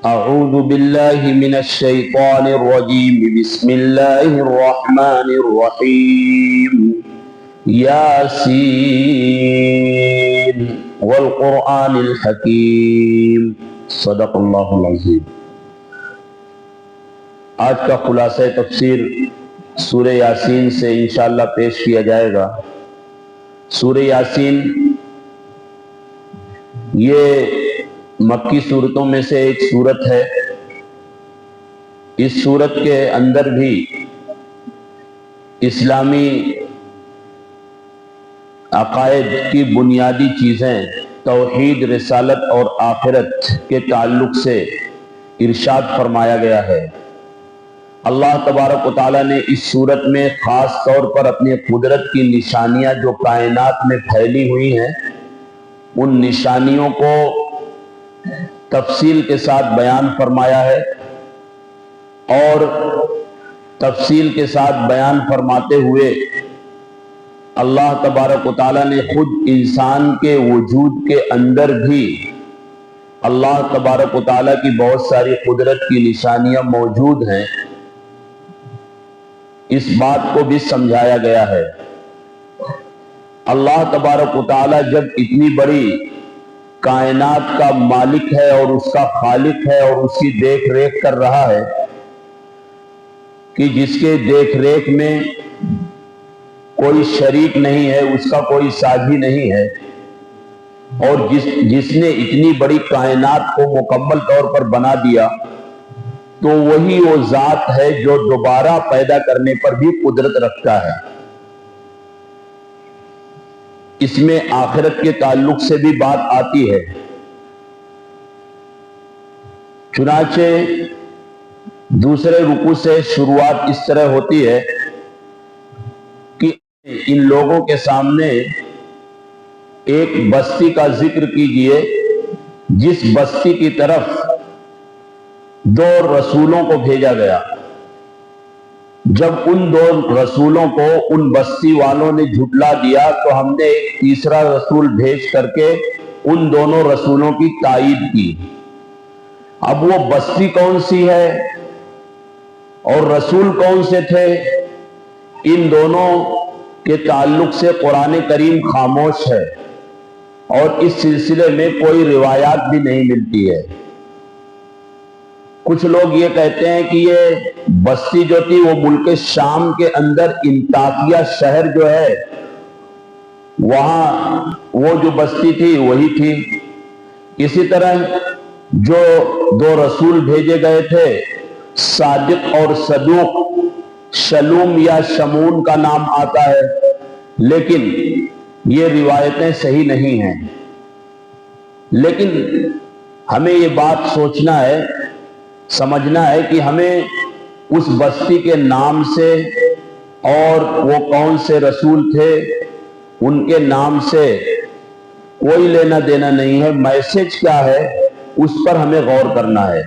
اعوذ باللہ من الشیطان الرجیم بسم اللہ الرحمن الرحیم یاسین والقرآن الحکیم صدق اللہ العظیم۔ آج کا خلاصہ تفسیر سورہ یاسین سے انشاءاللہ پیش کیا جائے گا۔ سورہ یاسین یہ مکی صورتوں میں سے ایک صورت ہے۔ اس صورت کے اندر بھی اسلامی عقائد کی بنیادی چیزیں توحید، رسالت اور آخرت کے تعلق سے ارشاد فرمایا گیا ہے۔ اللہ تبارک و تعالیٰ نے اس صورت میں خاص طور پر اپنی قدرت کی نشانیاں جو کائنات میں پھیلی ہوئی ہیں، ان نشانیوں کو تفصیل کے ساتھ بیان فرمایا ہے، اور تفصیل کے ساتھ بیان فرماتے ہوئے اللہ تبارک و تعالیٰ نے خود انسان کے وجود کے اندر بھی اللہ تبارک و تعالیٰ کی بہت ساری قدرت کی نشانیاں موجود ہیں، اس بات کو بھی سمجھایا گیا ہے۔ اللہ تبارک و تعالیٰ جب اتنی بڑی کائنات کا مالک ہے اور اس کا خالق ہے اور اس کی دیکھ ریکھ کر رہا ہے کہ جس کے دیکھ ریکھ میں کوئی شریک نہیں ہے، اس کا کوئی ساجی نہیں ہے، اور جس نے اتنی بڑی کائنات کو مکمل طور پر بنا دیا، تو وہی وہ ذات ہے جو دوبارہ پیدا کرنے پر بھی قدرت رکھتا ہے۔ اس میں آخرت کے تعلق سے بھی بات آتی ہے۔ چنانچہ دوسرے رکوع سے شروعات اس طرح ہوتی ہے کہ ان لوگوں کے سامنے ایک بستی کا ذکر کیجئے جس بستی کی طرف 2 رسولوں کو بھیجا گیا۔ جب ان 2 رسولوں کو ان بستی والوں نے جھٹلا دیا تو ہم نے ایک تیسرا رسول بھیج کر کے ان دونوں رسولوں کی تائید کی۔ اب وہ بستی کون سی ہے اور رسول کون سے تھے، ان دونوں کے تعلق سے قرآن کریم خاموش ہے، اور اس سلسلے میں کوئی روایات بھی نہیں ملتی ہے۔ کچھ لوگ یہ کہتے ہیں کہ یہ بستی جو تھی وہ ملک شام کے اندر انطاکیہ شہر جو ہے، وہاں وہ جو بستی تھی وہی تھی۔ اسی طرح جو 2 رسول بھیجے گئے تھے، صادق اور صدوق، شلوم یا شمون کا نام آتا ہے، لیکن یہ روایتیں صحیح نہیں ہیں۔ لیکن ہمیں یہ بات سوچنا ہے، سمجھنا ہے کہ ہمیں اس بستی کے نام سے اور وہ کون سے رسول تھے ان کے نام سے کوئی لینا دینا نہیں ہے، میسج کیا ہے اس پر ہمیں غور کرنا ہے۔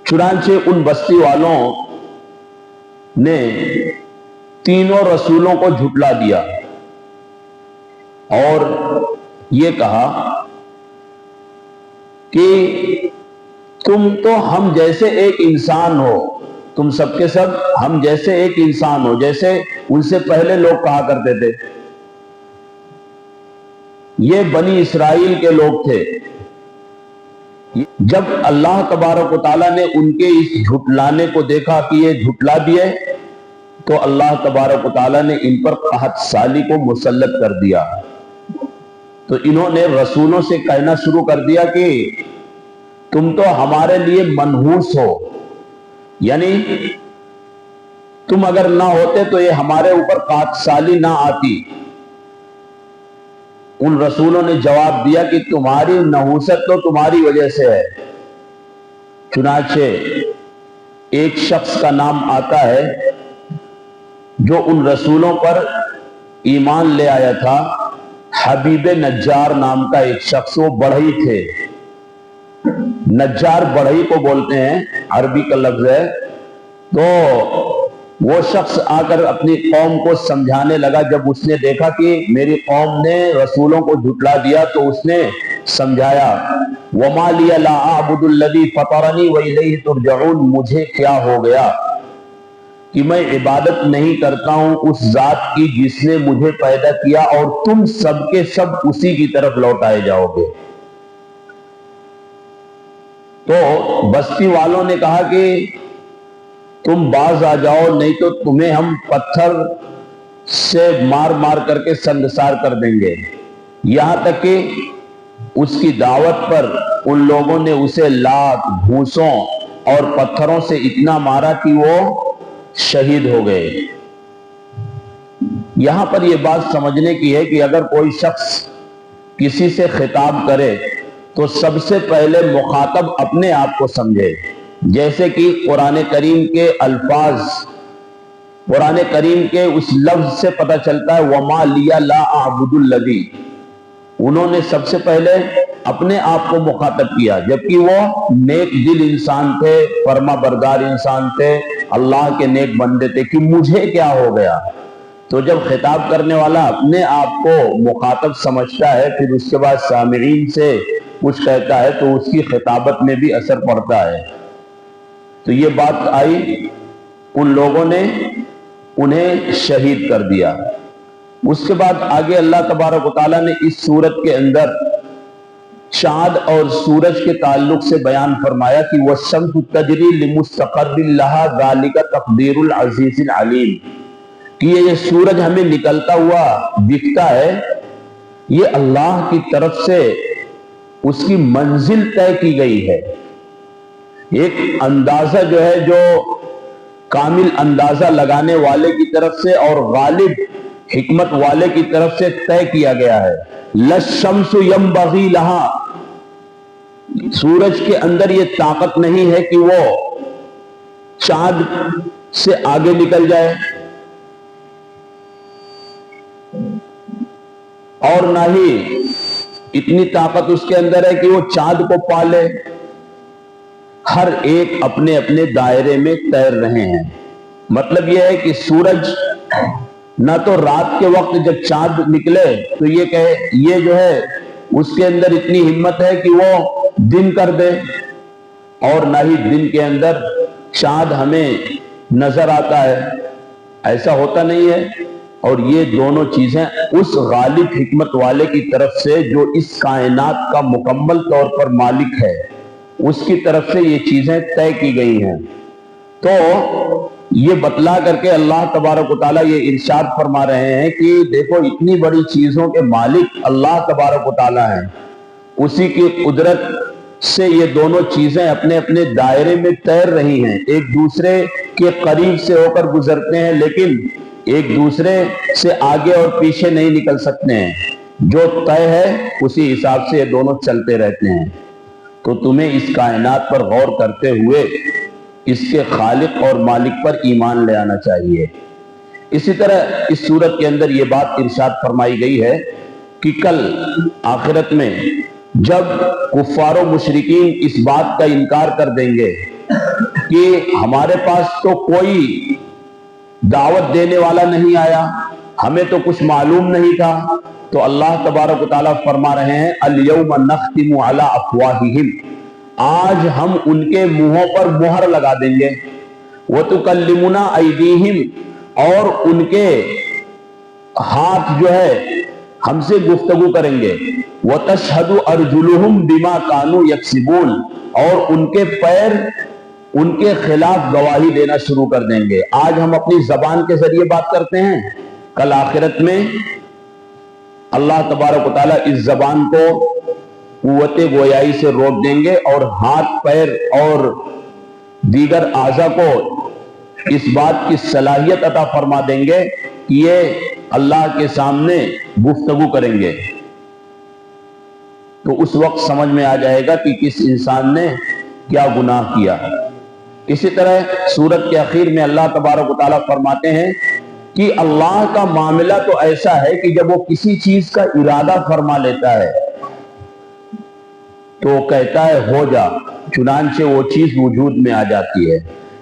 چنانچہ ان بستی والوں نے تینوں رسولوں کو جھٹلا دیا اور یہ کہا کہ تم تو ہم جیسے ایک انسان ہو، تم سب کے سب ہم جیسے ایک انسان ہو، جیسے ان سے پہلے لوگ کہا کرتے تھے۔ یہ بنی اسرائیل کے لوگ تھے۔ جب اللہ تبارک و تعالیٰ نے ان کے اس جھٹلانے کو دیکھا کہ یہ جھٹلا دیے، تو اللہ تبارک و تعالیٰ نے ان پر قحط سالی کو مسلط کر دیا۔ تو انہوں نے رسولوں سے کہنا شروع کر دیا کہ تم تو ہمارے لیے منحوس ہو، یعنی تم اگر نہ ہوتے تو یہ ہمارے اوپر قحط سالی نہ آتی۔ ان رسولوں نے جواب دیا کہ تمہاری نحوست تو تمہاری وجہ سے ہے۔ چنانچہ ایک شخص کا نام آتا ہے جو ان رسولوں پر ایمان لے آیا تھا، حبیب نجار نام کا ایک شخص، وہ بڑھئی تھے۔ نجار بڑھئی کو بولتے ہیں، عربی کا لفظ ہے۔ تو وہ شخص آ کر اپنی قوم کو سمجھانے لگا. جب اس نے دیکھا کہ میری قوم نے رسولوں کو جھٹلا دیا تو اس نے سمجھایا, وَمَا لِيَ لَا أَعْبُدُ الَّذِي فَطَرَنِي وَإِلَيْهِ تُرْجَعُونَ, مجھے کیا ہو گیا کہ میں عبادت نہیں کرتا ہوں اس ذات کی جس نے مجھے پیدا کیا اور تم سب کے سب اسی کی طرف لوٹائے جاؤ گے. تو بستی والوں نے کہا کہ تم باز آ جاؤ, نہیں تو تمہیں ہم پتھر سے مار مار کر کے سنگسار کر دیں گے. یہاں تک کہ اس کی دعوت پر ان لوگوں نے اسے لات, گھوسوں اور پتھروں سے اتنا مارا کہ وہ شہید ہو گئے. یہاں پر یہ بات سمجھنے کی ہے کہ اگر کوئی شخص کسی سے خطاب کرے تو سب سے پہلے مخاطب اپنے آپ کو سمجھے. جیسے کہ قرآن کریم کے الفاظ, قرآن کریم کے اس لفظ سے پتہ چلتا ہے وَمَا لِيَ لَا أَعْبُدُ الَّذِي, انہوں نے سب سے پہلے اپنے آپ کو مخاطب کیا, جبکہ وہ نیک دل انسان تھے, فرما بردار انسان تھے, اللہ کے نیک بندے تھے, کہ مجھے کیا ہو گیا. تو جب خطاب کرنے والا اپنے آپ کو مخاطب سمجھتا ہے پھر اس کے بعد سامعین سے کچھ کہتا ہے تو اس کی خطابت میں بھی اثر پڑتا ہے. تو یہ بات آئی, ان لوگوں نے انہیں شہید کر دیا. اس کے بعد آگے اللہ تبارک و تعالیٰ نے اس سورت کے اندر چاند اور سورج کے تعلق سے بیان فرمایا کہ وَالشَّمْسُ تَجْرِي لِمُسْتَقَرٍّ لَهَا ذَلِكَ تَقْدِيرُ الْعَزِيزِ الْعَلِيمِ, کہ یہ سورج ہمیں نکلتا ہوا دکھتا ہے, یہ اللہ کی طرف سے اس کی منزل طے کی گئی ہے. ایک اندازہ جو ہے جو کامل اندازہ لگانے والے کی طرف سے اور غالب حکمت والے کی طرف سے طے کیا گیا ہے. لَلشَّمْسُ يَنبَغِي لَهَا, سورج کے اندر یہ طاقت نہیں ہے کہ وہ چاند سے آگے نکل جائے, اور نہ ہی اتنی طاقت اس کے اندر ہے کہ وہ چاند کو پالے. ہر ایک اپنے اپنے دائرے میں تیر رہے ہیں. مطلب یہ ہے کہ سورج نہ تو رات کے وقت جب چاند نکلے تو یہ کہے یہ جو ہے اس کے اندر اتنی ہمت ہے کہ وہ دن کر دے, اور نہ ہی دن کے اندر چاند ہمیں نظر آتا ہے, ایسا ہوتا نہیں ہے. اور یہ دونوں چیزیں اس غالب حکمت والے کی طرف سے جو اس کائنات کا مکمل طور پر مالک ہے اس کی طرف سے یہ چیزیں طے کی گئی ہیں. تو یہ بتلا کر کے اللہ تبارک و تعالیٰ یہ ارشاد فرما رہے ہیں کہ دیکھو اتنی بڑی چیزوں کے مالک اللہ تبارک و تعالیٰ ہیں, اسی کی قدرت سے یہ دونوں چیزیں اپنے اپنے دائرے میں تیر رہی ہیں, ایک دوسرے کے قریب سے ہو کر گزرتے ہیں لیکن ایک دوسرے سے آگے اور پیچھے نہیں نکل سکتے ہیں. جو طے ہے اسی حساب سے یہ دونوں چلتے رہتے ہیں. تو تمہیں اس کائنات پر غور کرتے ہوئے اس کے خالق اور مالک پر ایمان لے آنا چاہیے. اسی طرح اس صورت کے اندر یہ بات ارشاد فرمائی گئی ہے کہ کل آخرت میں جب کفار و مشرکین اس بات کا انکار کر دیں گے کہ ہمارے پاس تو کوئی دعوت دینے والا نہیں آیا, ہمیں تو کچھ معلوم نہیں تھا, تو اللہ تبارک و تعالیٰ فرما رہے ہیں اليوم نختم علی افواہہم, آج ہم ان کے منہوں پر مہر لگا دیں گے, وتکلمنا ایدیہم, اور ان کے ہاتھ جو ہے ہم سے گفتگو کریں گے, وتشہد ارجلہم بما کانوا یکسبون, اور ان کے پیر ان کے خلاف گواہی دینا شروع کر دیں گے. آج ہم اپنی زبان کے ذریعے بات کرتے ہیں, کل آخرت میں اللہ تبارک و تعالیٰ اس زبان کو قوت گویائی سے روک دیں گے اور ہاتھ پیر اور دیگر اعضاء کو اس بات کی صلاحیت عطا فرما دیں گے کہ یہ اللہ کے سامنے گفتگو کریں گے. تو اس وقت سمجھ میں آ جائے گا کہ کس انسان نے کیا گناہ کیا. اسی طرح سورت کے اخیر میں اللہ تبارک و تعالیٰ فرماتے ہیں کہ اللہ کا معاملہ تو ایسا ہے کہ جب وہ کسی چیز کا ارادہ فرما لیتا ہے تو کہتا ہے ہو جا, چنانچہ وہ چیز وجود میں آ جاتی ہے.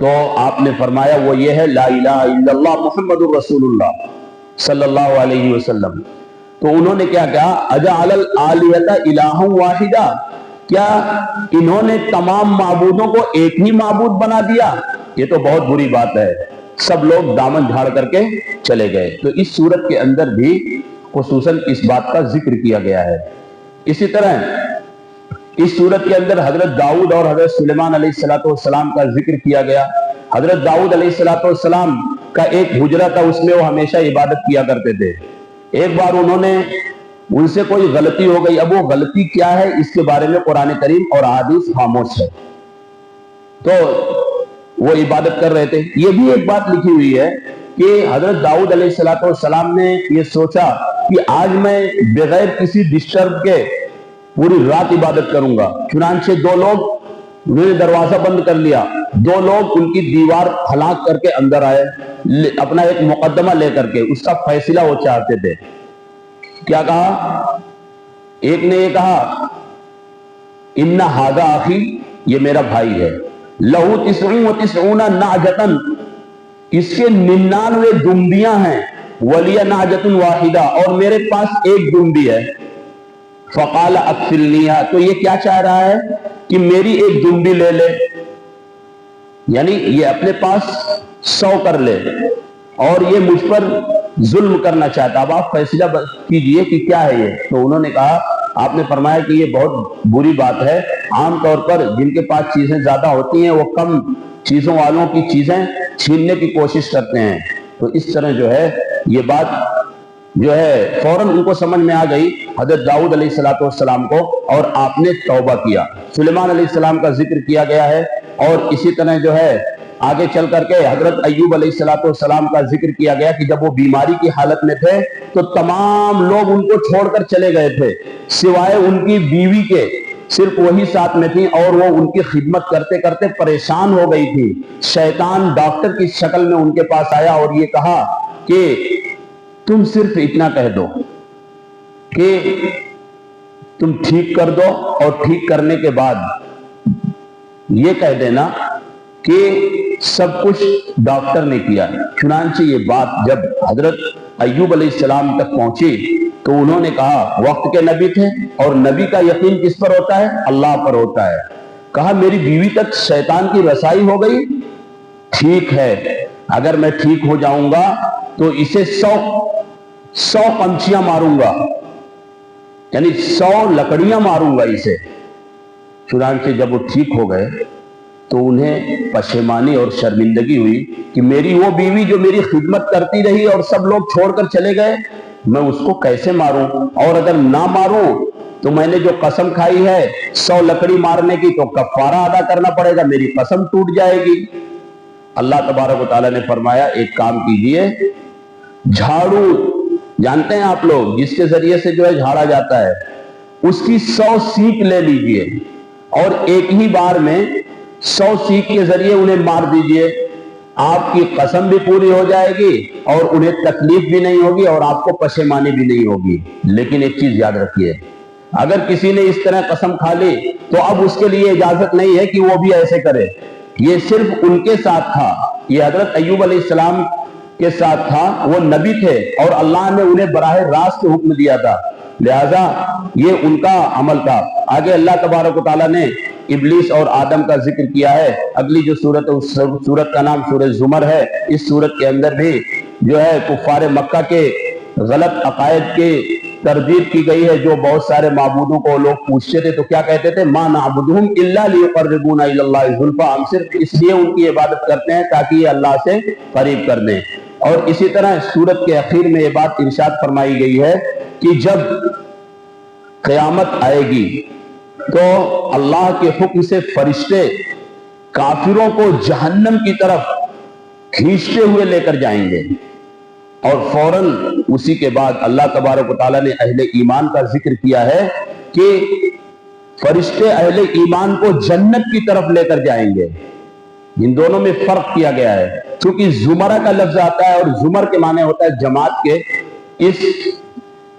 تو آپ نے فرمایا وہ یہ ہے لا الہ الا اللہ محمد الرسول اللہ صلی اللہ علیہ وسلم۔ تو انہوں نے کیا کہا اجعل الآلہۃ الہا واحدا، کیا انہوں نے تمام معبودوں کو ایک ہی معبود بنا دیا؟ یہ تو بہت بری بات ہے۔ سب لوگ دامن جھاڑ کر کے چلے گئے۔ تو اس صورت کے اندر بھی خصوصاً اس بات کا ذکر کیا گیا ہے۔ اسی طرح اس صورت کے اندر حضرت داؤد اور حضرت سلیمان علیہ السلام کا ذکر کیا گیا۔ حضرت داؤد علیہ السلام کا ایک حجرہ تھا، اس میں وہ ہمیشہ عبادت کیا کرتے تھے۔ ایک بار انہوں نے ان سے کوئی غلطی ہو گئی، اب وہ غلطی کیا ہے اس کے بارے میں قرآن کریم اور احادیث خاموش ہے، تو وہ عبادت کر رہے تھے۔ یہ بھی ایک بات لکھی ہوئی ہے کہ حضرت داؤد علیہ السلام نے یہ سوچا کہ آج میں بغیر کسی ڈسٹرب کے پوری رات عبادت کروں گا۔ چنانچہ دو لوگ، انہوں نے دروازہ بند کر لیا، دو لوگ ان کی دیوار پھلانگ کر کے اندر آئے، اپنا ایک مقدمہ لے کر کے، اس کا فیصلہ وہ چاہتے تھے۔ کیا کہا؟ ایک نے یہ کہا ان ھذا اخی، یہ میرا بھائی ہے، لہو 99 نعجۃ، اس کے 99 دمبیاں ہیں، ولی نعجۃ واحدہ، اور میرے پاس ایک دمبی ہے۔ فقال اکفلنیھا، تو یہ کیا چاہ رہا ہے کہ میری ایک دمبی لے لے، یعنی یہ اپنے پاس 100 کر لے اور یہ مجھ پر ظلم کرنا چاہتا۔ اب آپ فیصلہ کیجئے کہ کیا ہے یہ۔ تو انہوں نے کہا، آپ نے فرمایا کہ یہ بہت بری بات ہے، عام طور پر جن کے پاس چیزیں زیادہ ہوتی ہیں وہ کم چیزوں والوں کی چیزیں چھیننے کی کوشش کرتے ہیں۔ تو اس طرح جو ہے یہ بات جو ہے فوراً ان کو سمجھ میں آ گئی حضرت داؤد علیہ السلام کو، اور آپ نے توبہ کیا۔ سلیمان علیہ السلام کا ذکر کیا گیا ہے، اور اسی طرح جو ہے آگے چل کر کے حضرت ایوب علیہ السلام کا ذکر کیا گیا کہ جب وہ بیماری کی حالت میں تھے تو تمام لوگ ان کو چھوڑ کر چلے گئے تھے سوائے ان کی بیوی کے، صرف وہی ساتھ میں تھی، اور وہ ان کی خدمت کرتے کرتے پریشان ہو گئی تھی۔ شیطان ڈاکٹر کی شکل میں ان کے پاس آیا اور یہ کہا کہ تم صرف اتنا کہہ دو کہ تم ٹھیک کر دو، اور ٹھیک کرنے کے بعد یہ کہہ دینا کہ سب کچھ ڈاکٹر نے کیا۔ چنانچہ یہ بات جب حضرت ایوب علیہ السلام تک پہنچی تو انہوں نے کہا، وقت کے نبی تھے اور نبی کا یقین کس پر ہوتا ہے؟ اللہ پر ہوتا ہے۔ کہا میری بیوی تک شیطان کی رسائی ہو گئی، ٹھیک ہے، اگر میں ٹھیک ہو جاؤں گا تو اسے 100 پنچیاں ماروں گا، یعنی 100 لکڑیاں ماروں گا اسے۔ چنانچہ جب وہ ٹھیک ہو گئے تو انہیں پشیمانی اور شرمندگی ہوئی کہ میری وہ بیوی جو میری خدمت کرتی رہی اور سب لوگ چھوڑ کر چلے گئے، میں اس کو کیسے ماروں؟ اور اگر نہ ماروں تو میں نے جو قسم کھائی ہے 100 لکڑی مارنے کی تو کفارہ ادا کرنا پڑے گا، میری قسم ٹوٹ جائے گی۔ اللہ تبارک و تعالیٰ نے فرمایا ایک کام کیجئے، جھاڑو جانتے ہیں آپ لوگ جس کے ذریعے سے جو ہے جھاڑا جاتا ہے، اس کی 100 سیک لے لیجئے اور ایک ہی بار میں 100 سیک کے ذریعے انہیں مار دیجئے، آپ کی قسم بھی پوری ہو جائے گی اور انہیں تکلیف بھی نہیں ہوگی اور آپ کو پشیمانی بھی نہیں ہوگی۔ لیکن ایک چیز یاد رکھیے، اگر کسی نے اس طرح قسم کھا لی تو اب اس کے لیے اجازت نہیں ہے کہ وہ بھی ایسے کرے۔ یہ صرف ان کے ساتھ تھا، یہ حضرت ایوب علیہ السلام کے ساتھ تھا، وہ نبی تھے اور اللہ نے انہیں براہ راست حکم دیا تھا، لہذا یہ ان کا عمل تھا۔ آگے اللہ تبارک و تعالیٰ نے ابلیس اور آدم کا ذکر کیا ہے۔ اگلی جو سورت ہے اس سورت کا نام سورہ زمر ہے۔ اس سورت کے اندر بھی جو ہے کفار مکہ کے غلط عقائد کی تردید کی گئی ہے، جو بہت سارے معبودوں کو لوگ پوچھتے تھے تو کیا کہتے تھے؟ ما نعبدہم الا لیقربونا الی اللہ زلفی، ہم صرف اس لیے ان کی عبادت کرتے ہیں تاکہ یہ اللہ سے قریب کر دیں۔ اور اسی طرح سورت کے اخیر میں یہ بات ارشاد فرمائی گئی ہے کہ جب قیامت آئے گی تو اللہ کے حکم سے فرشتے کافروں کو جہنم کی طرف کھینچتے ہوئے لے کر جائیں گے، اور فوراً اسی کے بعد اللہ تبارک و تعالیٰ نے اہل ایمان کا ذکر کیا ہے کہ فرشتے اہل ایمان کو جنت کی طرف لے کر جائیں گے۔ ان دونوں میں فرق کیا گیا ہے، چونکہ زمرہ کا لفظ آتا ہے اور زمر کے معنی ہوتا ہے جماعت کے،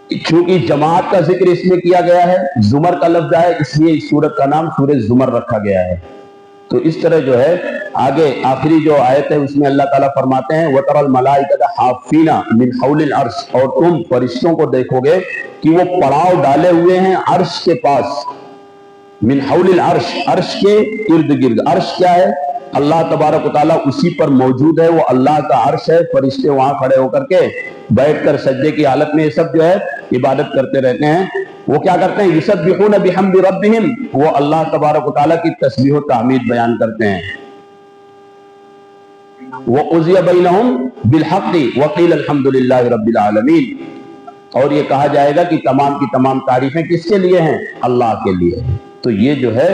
چونکہ جماعت کا ذکر اس میں کیا گیا ہے، زمر کا لفظ ہے، اس لیے اس سورت کا نام سورہ زمر رکھا گیا ہے۔ تو اس طرح جو ہے آگے آخری جو آیت ہے اس میں اللہ تعالیٰ فرماتے ہیں وَتَرَى الْمَلَائِكَةَ حَافِّينَ مِنْ حَوْلِ الْعَرْشِ، اور تم فرشتوں کو دیکھو گے کہ وہ پڑاؤ ڈالے ہوئے ہیں عرش کے پاس، من حول العرش، عرش کے ارد گرد۔ عرش کیا ہے؟ اللہ تبارک و تعالیٰ اسی پر موجود ہے، وہ اللہ کا عرش ہے، فرشتے وہاں کھڑے ہو کر کے بیٹھ کر سجدے کی حالت میں یہ سب جو ہے عبادت کرتے رہتے ہیں۔ وہ کیا کرتے ہیں؟ یسبحون بحمد ربہم، وہ اللہ تبارک و تعالیٰ کی تسبیح و تحمید بیان کرتے ہیں۔ وَقُضِیَ بَیْنَہُم بِالْحَقِّ وَقِیلَ الْحَمْدُ لِلَّهِ رَبِّ الْعَالَمِینَ، اور یہ کہا جائے گا کہ تمام کی تمام تعریفیں کس کے لیے ہیں؟ اللہ کے لیے۔ تو یہ جو ہے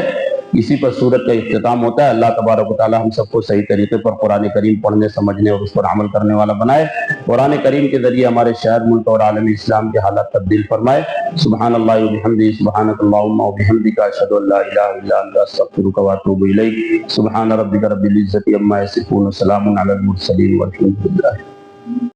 اسی پر سورت کا اختتام ہوتا ہے۔ اللہ تبارک و تعالی ہم سب کو صحیح طریقے پر قرآن کریم پڑھنے، سمجھنے اور اس پر عمل کرنے والا بنائے۔ قرآن کریم کے ذریعے ہمارے شہر، ملک اور عالم اسلام کے حالات تبدیل فرمائے۔ سبحان اللہ و بحمدہ، سبحانک اللہم و بحمدک، اشہد ان لا الہ الا انت، استغفرک و اتوب الیک۔ سبحان ربک رب العزۃ عما یصفون، وسلام علی المرسلین والحمد للہ۔